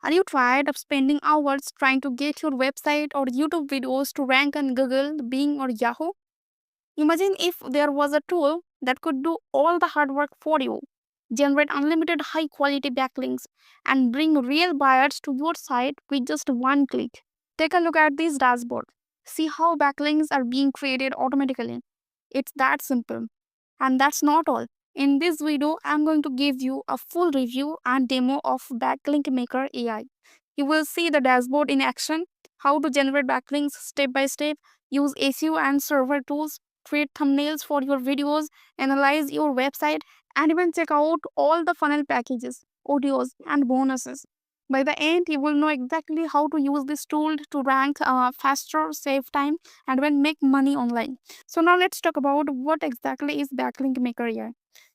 Are you tired of spending hours trying to get your website or YouTube videos to rank on Google, Bing, or Yahoo? Imagine if there was a tool that could do all the hard work for you, generate unlimited high quality backlinks, and bring real buyers to your site with just one click. Take a look at this dashboard. See how backlinks are being created automatically. It's that simple. And that's not all. In this video, I'm going to give you a full review and demo of BacklinkMaker AI. You will see the dashboard in action, how to generate backlinks step by step, use SEO and server tools, create thumbnails for your videos, analyze your website, and even check out all the funnel packages, OTOs, and bonuses. By the end, you will know exactly how to use this tool to rank faster, save time, and even make money online. So now let's talk about what exactly is BacklinkMaker AI.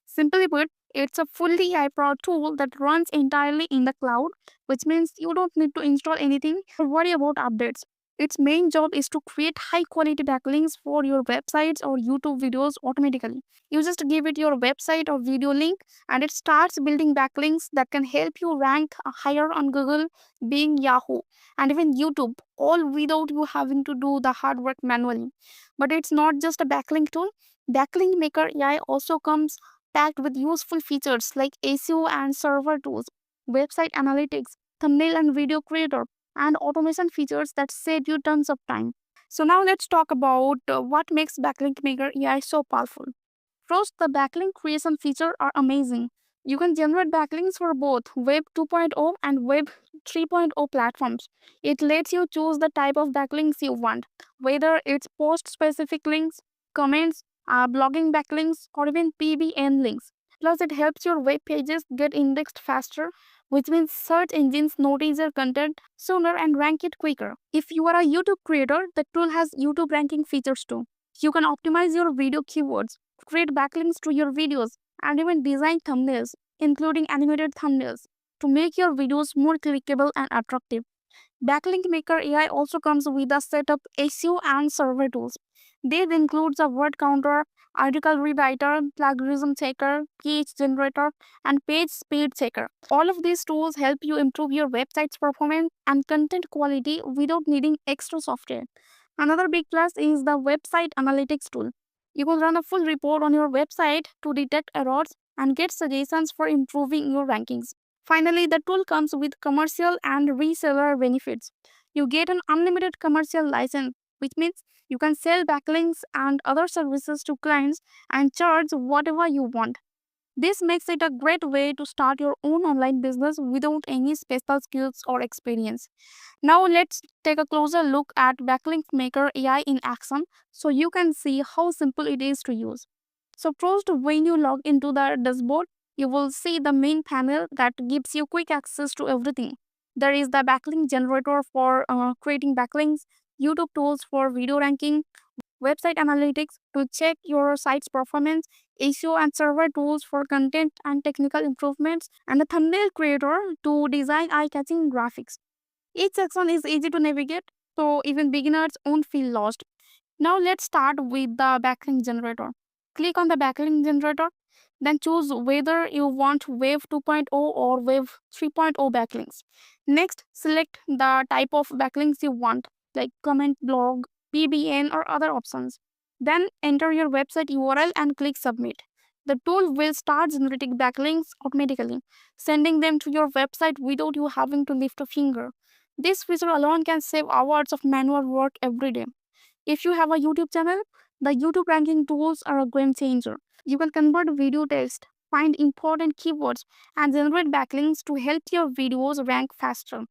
Simply put, it's a fully AI-powered tool that runs entirely in the cloud, which means you don't need to install anything or worry about updates. Its main job is to create high-quality backlinks for your websites or YouTube videos automatically. You just give it your website or video link, and it starts building backlinks that can help you rank higher on Google, Bing, Yahoo, and even YouTube, all without you having to do the hard work manually. But it's not just a backlink tool. Backlink Maker AI also comes packed with useful features like SEO and server tools, website analytics, thumbnail and video creator, and automation features that save you tons of time. So now let's talk about what makes Backlink Maker AI so powerful. First, the backlink creation feature are amazing. You can generate backlinks for both Web 2.0 and Web 3.0 platforms. It lets you choose the type of backlinks you want, whether it's post-specific links, comments, blogging backlinks, or even PBN links. Plus, it helps your web pages get indexed faster, which means search engines notice your content sooner and rank it quicker. If you are a YouTube creator, the tool has YouTube ranking features too. You can optimize your video keywords, create backlinks to your videos, and even design thumbnails, including animated thumbnails, to make your videos more clickable and attractive. Backlink Maker AI also comes with a set of SEO and server tools. These includes a word counter, article rewriter, plagiarism checker, page generator, and page speed checker. All of these tools help you improve your website's performance and content quality without needing extra software. Another big plus is the website analytics tool. You can run a full report on your website to detect errors and get suggestions for improving your rankings. Finally, the tool comes with commercial and reseller benefits. You get an unlimited commercial license, which means you can sell backlinks and other services to clients and charge whatever you want. This makes it a great way to start your own online business without any special skills or experience. Now let's take a closer look at Backlink Maker AI in action so you can see how simple it is to use. So first, when you log into the dashboard, you will see the main panel that gives you quick access to everything. There is the backlink generator for creating backlinks, YouTube tools for video ranking, website analytics to check your site's performance, SEO and server tools for content and technical improvements, and a thumbnail creator to design eye-catching graphics. Each section is easy to navigate, so even beginners won't feel lost. Now let's start with the backlink generator. Click on the backlink generator, then choose whether you want Wave 2.0 or Wave 3.0 backlinks. Next, select the type of backlinks you want, like comment, blog, PBN, or other options. Then enter your website URL and click submit. The tool will start generating backlinks automatically, sending them to your website without you having to lift a finger. This feature alone can save hours of manual work every day. If you have a YouTube channel, the YouTube ranking tools are a game changer. You can convert video text, find important keywords, and generate backlinks to help your videos rank faster.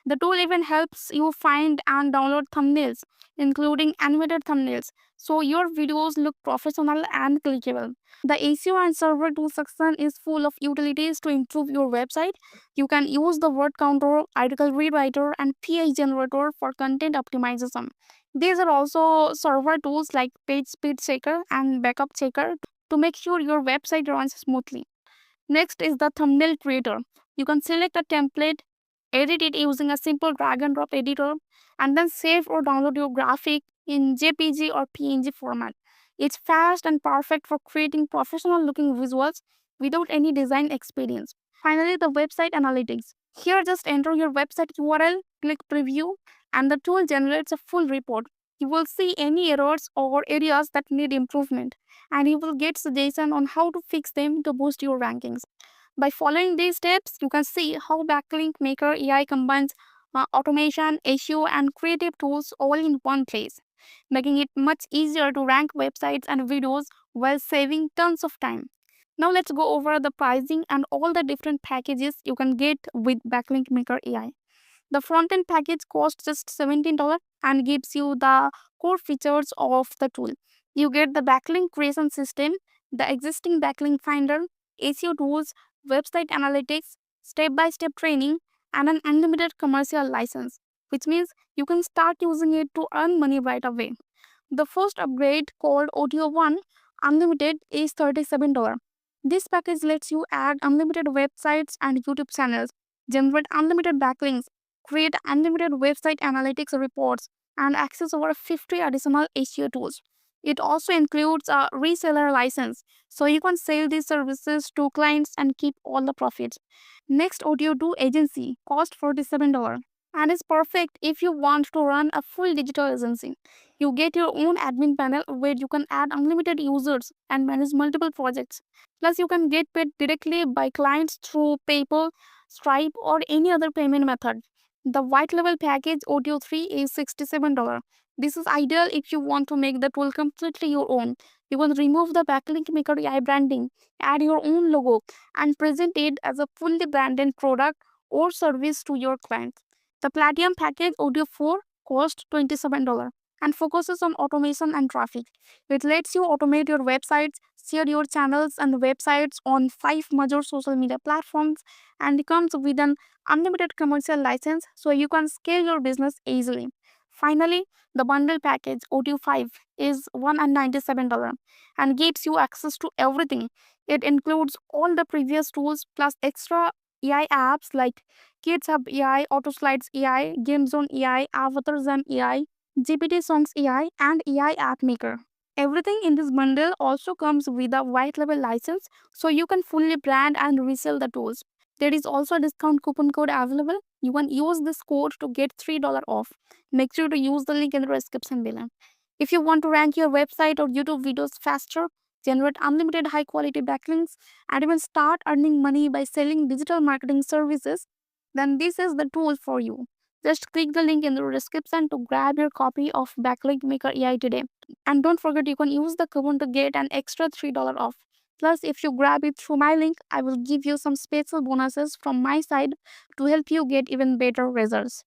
The tool even helps you find and download thumbnails, including animated thumbnails, so your videos look professional and clickable. The SEO and server tool section is full of utilities to improve your website. You can use the word counter, article rewriter, and page generator for content optimization. These are also server tools like Page Speed Checker and Backup Checker to make sure your website runs smoothly. Next is the thumbnail creator. You can select a template, edit it using a simple drag and drop editor, and then save or download your graphic in JPG or PNG format. It's fast and perfect for creating professional looking visuals without any design experience. Finally, the website analytics. Here, just enter your website URL, click preview, and the tool generates a full report. You will see any errors or areas that need improvement, and you will get suggestion on how to fix them to boost your rankings. By following these steps, you can see how BacklinkMaker AI combines automation, SEO, and creative tools all in one place, making it much easier to rank websites and videos while saving tons of time. Now let's go over the pricing and all the different packages you can get with BacklinkMaker AI. The front-end package costs just $17 and gives you the core features of the tool. You get the backlink creation system, the existing backlink finder, SEO tools, website analytics, step-by-step training, and an unlimited commercial license, which means you can start using it to earn money right away. The first upgrade, called OTO 1 Unlimited, is $37. This package lets you add unlimited websites and YouTube channels, generate unlimited backlinks, create unlimited website analytics reports, and access over 50 additional SEO tools. It also includes a reseller license, so you can sell these services to clients and keep all the profits. Next, Audio 2 Agency cost $47 and is perfect if you want to run a full digital agency. You get your own admin panel where you can add unlimited users and manage multiple projects. Plus, you can get paid directly by clients through PayPal, Stripe, or any other payment method. The white label package Audio 3 is $67. This is ideal if you want to make the tool completely your own. You can remove the Backlink Maker AI branding, add your own logo, and present it as a fully branded product or service to your clients. The Platinum package Audio 4 costs $27 and focuses on automation and traffic. It lets you automate your websites, share your channels and websites on 5 major social media platforms, and comes with an unlimited commercial license so you can scale your business easily. Finally, the bundle package Audio 5 is $197 and gives you access to everything. It includes all the previous tools plus extra AI apps like Kids Hub AI, Auto Slides AI, Game Zone AI, Avatar Zen AI, GPT Songs AI, and AI App Maker. Everything in this bundle also comes with a white label license so you can fully brand and resell the tools. There is also a discount coupon code available. You can use this code to get $3 off. Make sure to use the link in the description below. If you want to rank your website or YouTube videos faster, generate unlimited high quality backlinks, and even start earning money by selling digital marketing services, then this is the tool for you. Just click the link in the description to grab your copy of Backlink Maker AI today. And don't forget, you can use the coupon to get an extra $3 off. Plus, if you grab it through my link, I will give you some special bonuses from my side to help you get even better results.